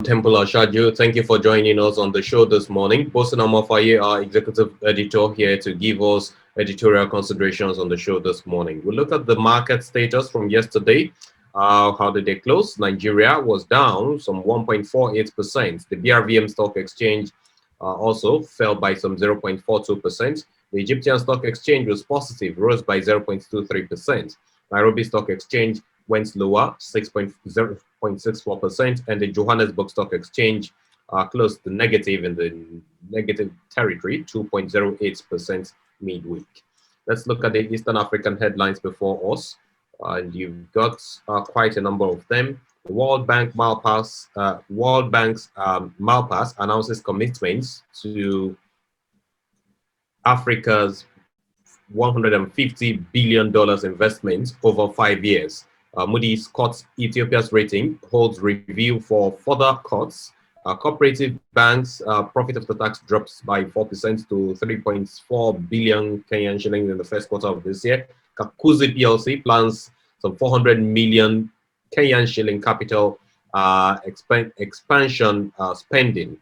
Temple Ashaju. Thank you for joining us on the show this morning. Bosun Amofaye, our executive editor, here to give us editorial considerations on the show this morning. We'll look at the market status from yesterday. How did they close? Nigeria was down some 1.48%. The BRVM Stock Exchange also fell by some 0.42%. The Egyptian Stock Exchange was positive, rose by 0.23%. Nairobi Stock Exchange went lower, 0.64%, and the Johannesburg Stock Exchange closed negative in the negative territory, 2.08% midweek. Let's look at the Eastern African headlines before us, and you've got quite a number of them. The World Bank's Malpass announces commitments to Africa's $150 billion investment over 5 years. Moody's cuts Ethiopia's rating, holds review for further cuts. Cooperative banks' profit after tax drops by 4% to 3.4 billion Kenyan shillings in the first quarter of this year. Kakuzi PLC plans some 400 million Kenyan shilling capital expansion spending.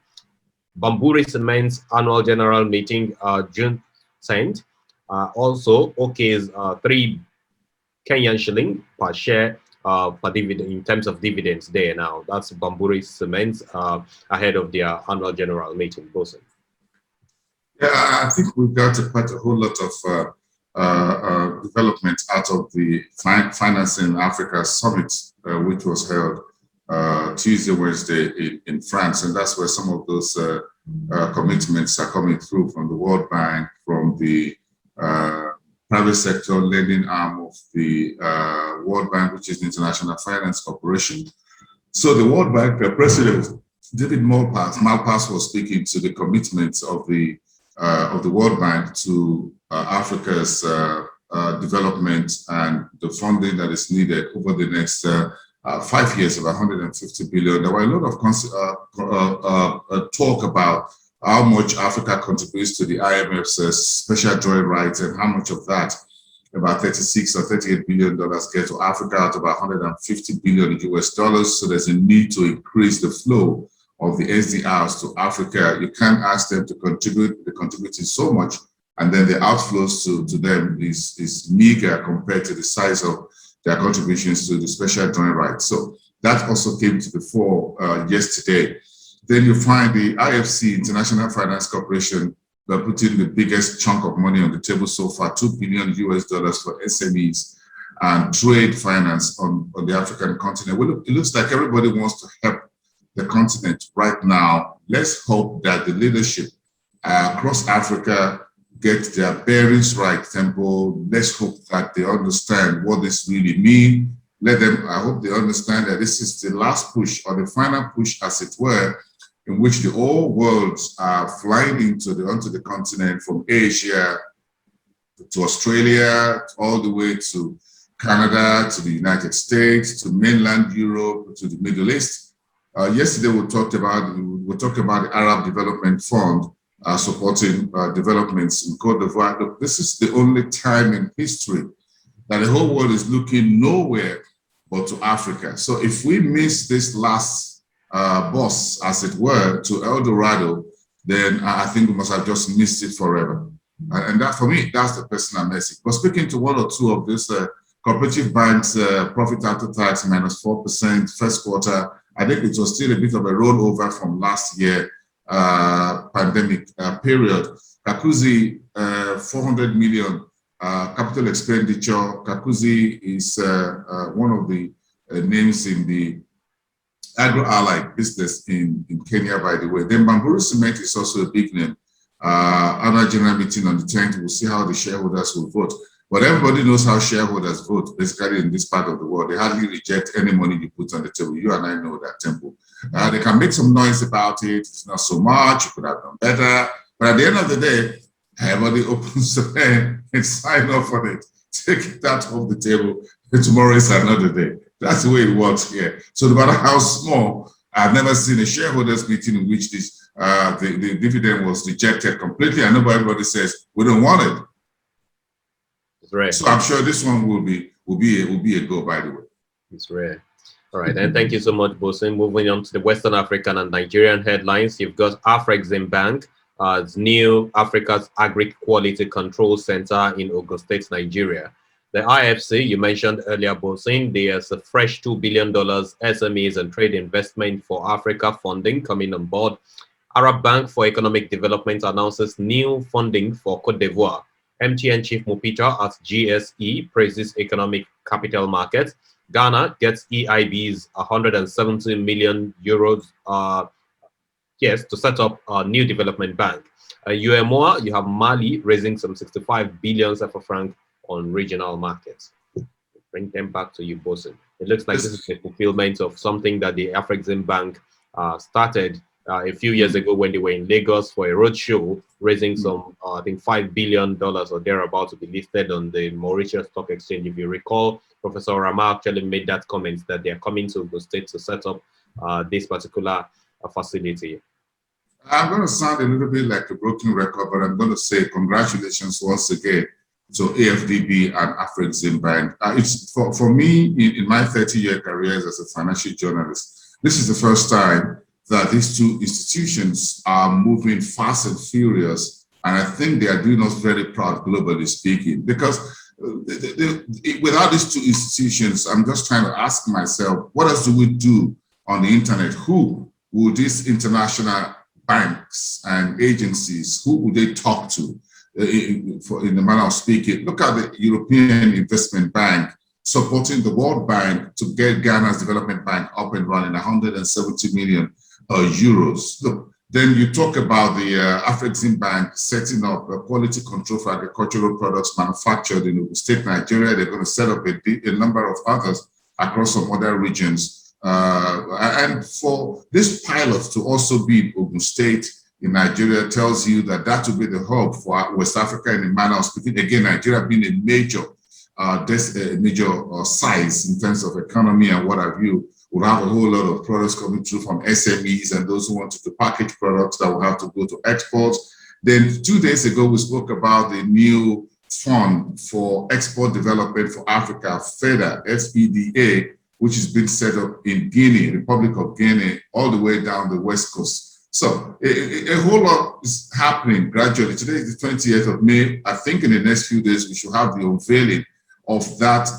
Bamburi Cement's annual general meeting June 10th also okays 3 Kenyan shilling per share per dividend in terms of dividends there now. That's Bamburi Cement ahead of their annual general meeting. Bosun. Yeah, I think we've got quite a whole lot of development out of the Financing Africa Summit, which was held Tuesday, Wednesday in France. And that's where some of those commitments are coming through from the World Bank, from the private sector lending arm of the World Bank, which is the International Finance Corporation. So the World Bank, the president, David Malpass was speaking to the commitments of the World Bank to Africa's development and the funding that is needed over the next 5 years of 150 billion. There were a lot of talk about how much Africa contributes to the IMF's special drawing rights and how much of that, about 36 or 38 billion dollars, get to Africa out of 150 billion US dollars. So there's a need to increase the flow of the SDRs to Africa. You can't ask them to contribute. They're contributing so much, and then the outflows to them is meager compared to the size of their contributions to the special drawing rights. So that also came to the fore yesterday. Then you find the IFC, International Finance Corporation, putting the biggest chunk of money on the table so far, $2 billion US dollars for SMEs and trade finance on the African continent. Well, it looks like everybody wants to help the continent right now. Let's hope that the leadership across Africa get their bearings right, Temple. Let's hope that they understand what this really means. I hope they understand that this is the last push, or the final push, as it were, in which the whole worlds are flying onto the continent, from Asia to Australia, all the way to Canada, to the United States, to mainland Europe, to the Middle East. Yesterday we talked about the Arab Development Fund supporting developments in Cote d'Ivoire. Look, this is the only time in history that the whole world is looking nowhere but to Africa. So if we miss this last bus, as it were, to El Dorado, then I think we must have just missed it forever. And that, for me, that's the personal message. But speaking to one or two of these cooperative banks, profit after tax minus 4% first quarter, I think it was still a bit of a rollover from last year pandemic period. Kakuzi, 400 million capital expenditure. Kakuzi is one of the names in the agro-allied business in Kenya, by the way. Then Bamburi Cement is also a big name. Annual general meeting on the 10th, we'll see how the shareholders will vote. But everybody knows how shareholders vote, basically, in this part of the world. They hardly reject any money you put on the table. You and I know that, Temple. They can make some noise about it. It's not so much. You could have done better. But at the end of the day, everybody opens the pen and sign off on it. Take it out of the table. And tomorrow is another day. That's the way it works here. So no matter how small, I've never seen a shareholders meeting in which this the dividend was rejected completely. I know everybody says we don't want it. It's rare. So I'm sure this one will be a go, by the way. It's rare. All right, and thank you so much, Bosin. Moving on to the Western African and Nigerian headlines, you've got Afreximbank, it's new Africa's Agri Quality Control Center in Ogun State, Nigeria. The IFC, you mentioned earlier, Bosin, there's a fresh $2 billion SMEs and trade investment for Africa funding coming on board. Arab Bank for Economic Development announces new funding for Cote d'Ivoire. MTN Chief Mupita at GSE praises economic capital markets. Ghana gets EIB's 170 million euros, yes, to set up a new development bank. UMOA, you have Mali raising some 65 billion franc on regional markets. Bring them back to you, Bosin. It looks like this is the fulfillment of something that the Afreximbank started a few years ago when they were in Lagos for a roadshow, raising some, I think, $5 billion or thereabout to be listed on the Mauritius Stock Exchange. If you recall, Professor Rama actually made that comment that they are coming to the state to set up this particular facility. I'm going to sound a little bit like a broken record, but I'm going to say congratulations once again to AFDB and Afreximbank. It's for me, in my 30-year career as a financial journalist, this is the first time that these two institutions are moving fast and furious, and I think they are doing us very proud, globally speaking, because without these two institutions, I'm just trying to ask myself, what else do we do on the internet? Who would these international banks and agencies, who would they talk to in the manner of speaking? Look at the European Investment Bank supporting the World Bank to get Ghana's development bank up and running, 170 million euros. Look, then you talk about the Afreximbank setting up a quality control for agricultural products manufactured in state Nigeria. They're going to set up a number of others across some other regions. And for this pilot to also be in Ogun State in Nigeria tells you that that will be the hub for West Africa in a manner of speaking. Again, Nigeria being a major size in terms of economy and what have you, we'll have a whole lot of products coming through from SMEs and those who want to package products that will have to go to exports. Then 2 days ago, we spoke about the new fund for export development for Africa, FEDA, FEDA, which has been set up in Guinea, Republic of Guinea, all the way down the West Coast. So a whole lot is happening gradually. Today is the 20th of May. I think in the next few days, we should have the unveiling of that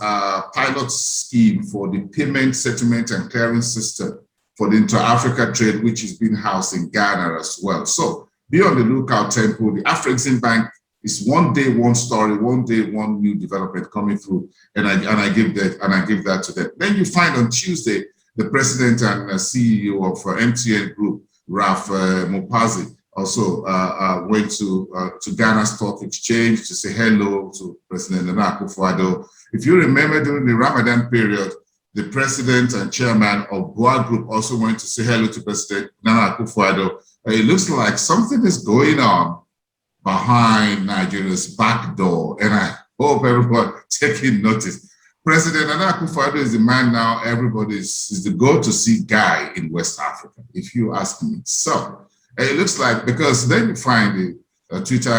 pilot scheme for the payment, settlement, and clearing system for the intra-Africa trade, which is being housed in Ghana as well. So be on the lookout, Temple. The Afreximbank is one day, one story, one day, one new development coming through, and I give that to them. Then you find on Tuesday the president and CEO of MTN Group, Raf Mopazi, also went to Ghana Stock Exchange to say hello to President Nana Akufo-Addo. If you remember, during the Ramadan period, the president and chairman of Boa Group also went to say hello to President Nana Akufo-Addo. It looks like something is going on behind Nigeria's back door, and I hope everybody taking notice. President Nana Akufo-Addo is the man now. Everybody is the go-to-see guy in West Africa, if you ask me. So it looks like, because then you find the Twitter,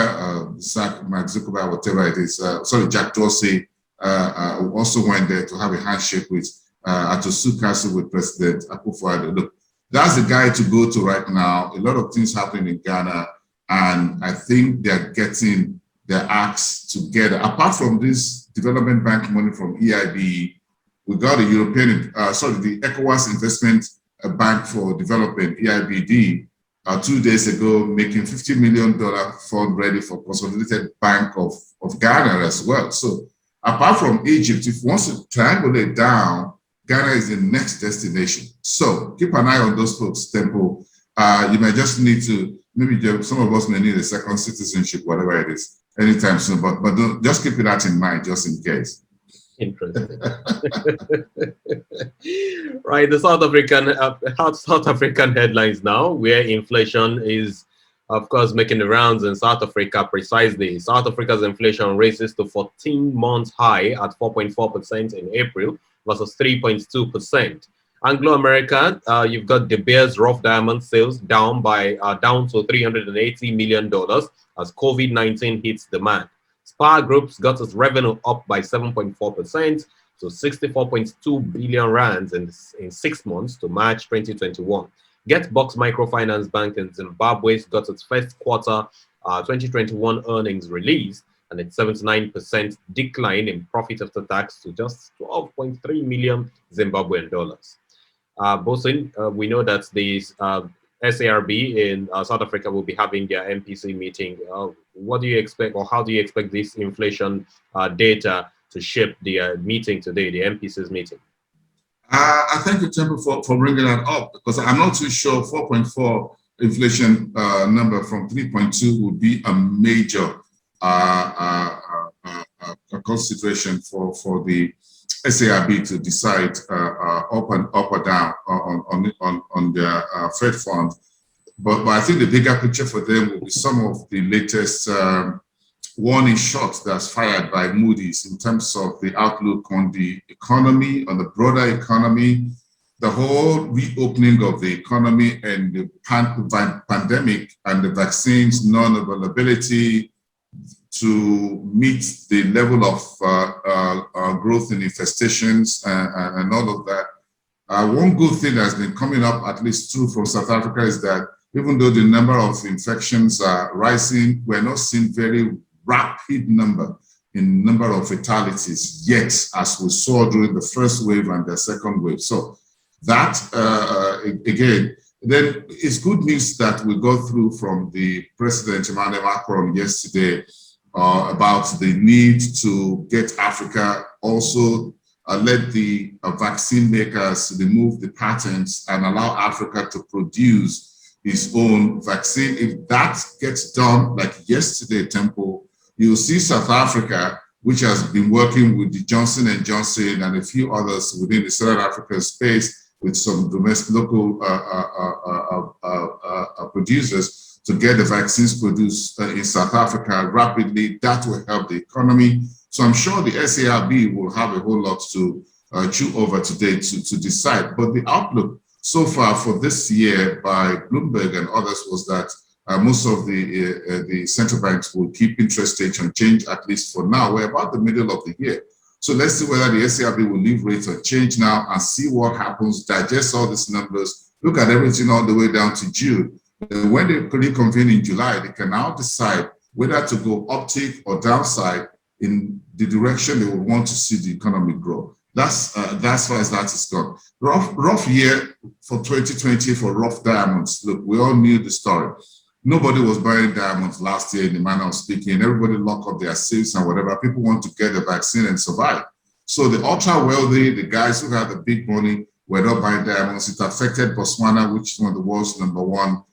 Mark Zuckerberg, whatever it is, Jack Dorsey also went there to have a handshake with Atosu Castle with President Akufo-Addo. Look, that's the guy to go to right now. A lot of things happening in Ghana, and I think they're getting their acts together. Apart from this development bank money from EIB, we got the the ECOWAS Investment Bank for Development, EIBD, 2 days ago, making $50 million fund ready for Consolidated Bank of Ghana as well. So apart from Egypt, if you want to triangulate down, Ghana is the next destination. So keep an eye on those folks, Temple. You may just need to, maybe some of us may need a second citizenship, whatever it is, anytime soon, but don't, just keep that in mind, just in case. Interesting. Right, the South African headlines now, where inflation is, of course, making the rounds in South Africa. Precisely, South Africa's inflation raises to 14-month high at 4.4% in April versus 3.2%. Anglo-American, you've got De Beers rough diamond sales down to $380 million as COVID-19 hits demand. Spar Group's got its revenue up by 7.4%. to 64.2 billion rands in 6 months to March 2021. GetBucks Microfinance Bank in Zimbabwe got its first quarter 2021 earnings release, and its 79% decline in profit after tax to just 12.3 million Zimbabwean dollars. Bosin, we know that these SARB in South Africa will be having their MPC meeting. What do you expect, or how do you expect this inflation data to shape the meeting today, the MPC's meeting? I thank you, Temple, for bringing that up, because I'm not too sure 4.4 inflation number from 3.2 would be a major consideration for the SARB to decide up or down on their Fed fund. But I think the bigger picture for them will be some of the latest warning shots that's fired by Moody's in terms of the outlook on the economy, on the broader economy, the whole reopening of the economy, and the pandemic and the vaccines non-availability to meet the level of growth in infestations and all of that. One good thing that's been coming up, at least true from South Africa, is that even though the number of infections are rising, we're not seeing very rapid number of fatalities yet, as we saw during the first wave and the second wave. So that, again, then it's good news that we got through from the President Emmanuel Macron yesterday about the need to get Africa also let the vaccine makers remove the patents and allow Africa to produce its own vaccine. If that gets done, like yesterday, Temple, you'll see South Africa, which has been working with the Johnson & Johnson and a few others within the Southern African space with some domestic local producers to get the vaccines produced in South Africa rapidly. That will help the economy. So I'm sure the SARB will have a whole lot to chew over today to decide. But the outlook so far for this year by Bloomberg and others was that most of the central banks will keep interest rates unchanged, at least for now. We're about the middle of the year. So let's see whether the SARB will leave rates unchanged now and see what happens, digest all these numbers, look at everything all the way down to June. When they reconvene in July, they can now decide whether to go uptick or downside in the direction they would want to see the economy grow. That's as far as that is gone. Rough year for 2020 for rough diamonds. Look, we all knew the story. Nobody was buying diamonds last year in the manner of speaking. Everybody locked up their safes and whatever. People want to get the vaccine and survive. So the ultra wealthy, the guys who had the big money, were not buying diamonds. It affected Botswana, which is one of the world's #1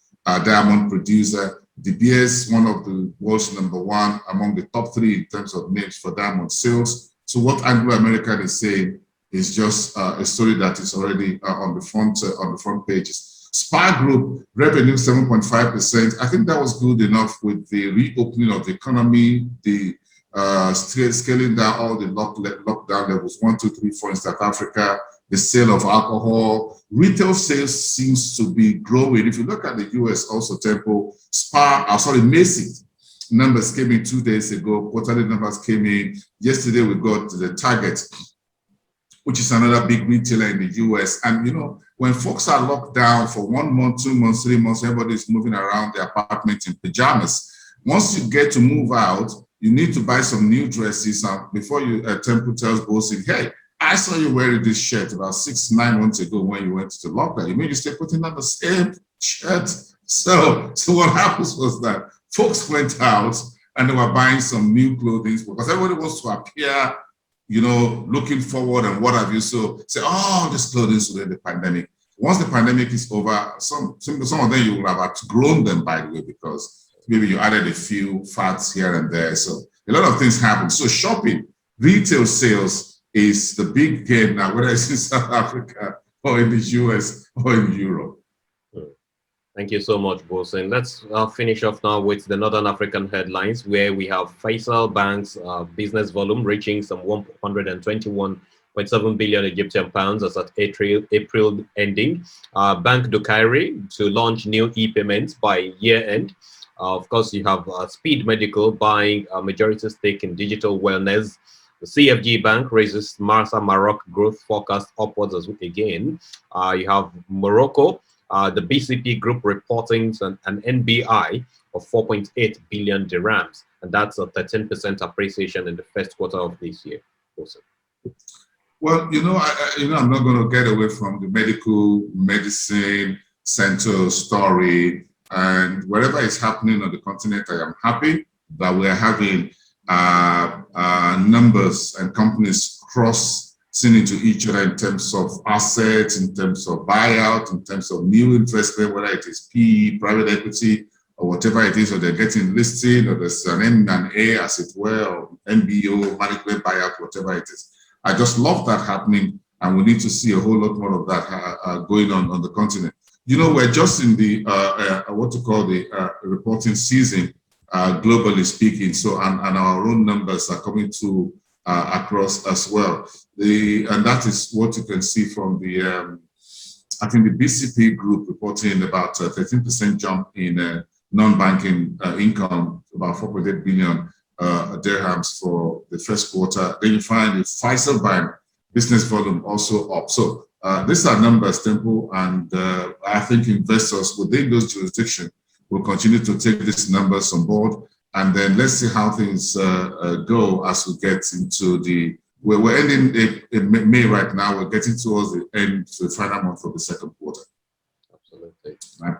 diamond producer. De Beers, one of the world's #1 among the top 3 in terms of names for diamond sales. So what Anglo American is saying is just a story that is already on the front pages. Spar Group revenue 7.5%. I think that was good enough with the reopening of the economy, the scaling down all the lockdown levels 1, 2, 3, 4 in South Africa, the sale of alcohol. Retail sales seems to be growing. If you look at the US also, Temple, Macy's numbers came in 2 days ago. Quarterly numbers came in. Yesterday we got the Target, which is another big retailer in the US. And you know, when folks are locked down for 1 month, 2 months, 3 months, everybody's moving around their apartment in pajamas. Once you get to move out, you need to buy some new dresses before you Temple tells Bossing, hey, I saw you wearing this shirt about 6, 9 months ago when you went to the lockdown. You mean you stay putting on the same shirt? So what happens was that folks went out and they were buying some new clothing because everybody wants to appear, you know, looking forward and what have you. So say, oh, this clothing is during the pandemic. Once the pandemic is over, some of them you will have outgrown them, by the way, because maybe you added a few fats here and there. So a lot of things happen. So shopping, retail sales is the big game now, whether it's in South Africa or in the US or in Europe. Thank you so much, Bosin. Let's finish off now with the Northern African headlines, where we have Faisal Bank's business volume reaching some 121.7 billion Egyptian pounds as at April ending. Bank Dukairi to launch new e-payments by year end. Of course, you have Speed Medical buying a majority stake in Digital Wellness. The CFG Bank raises Morocco growth forecast upwards as again. You have Morocco, the BCP Group reporting an NBI of 4.8 billion dirhams, and that's a 13% appreciation in the first quarter of this year. Also. Well, I'm not going to get away from the medicine center story, and whatever is happening on the continent, I am happy that we are having numbers and companies crossing into each other in terms of assets, in terms of buyout, in terms of new investment, whether it is PE, private equity, or whatever it is, or they're getting listed, or there's an M&A, as it were, or MBO, management buyout, whatever it is. I just love that happening, and we need to see a whole lot more of that going on the continent. We're just in the what to call the reporting season, globally speaking. So, and our own numbers are coming to across as well. And that is what you can see from the I think the BCP Group reporting about 13% jump in non-banking income, about 4.8 billion dirhams for the first quarter. Then you find the Faisal Bank business volume also up. So these are numbers, Temple, and I think investors within those jurisdictions will continue to take these numbers on board. And then let's see how things go as we get into we're ending in May right now. We're getting towards the end, the final month of the second quarter. Absolutely. Right.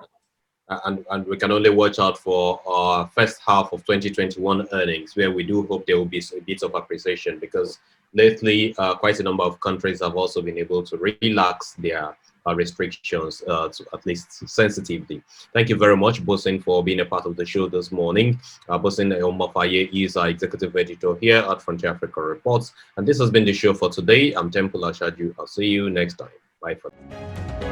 And we can only watch out for our first half of 2021 earnings, where we do hope there will be a bit of appreciation, because lately quite a number of countries have also been able to relax their restrictions, to at least sensitively. Thank you very much, Bosin, for being a part of the show this morning. Bosin Omafaye is our executive editor here at Frontier Africa Reports, and this has been the show for today. I'm Temple Ashaju. I'll see you next time. Bye for now.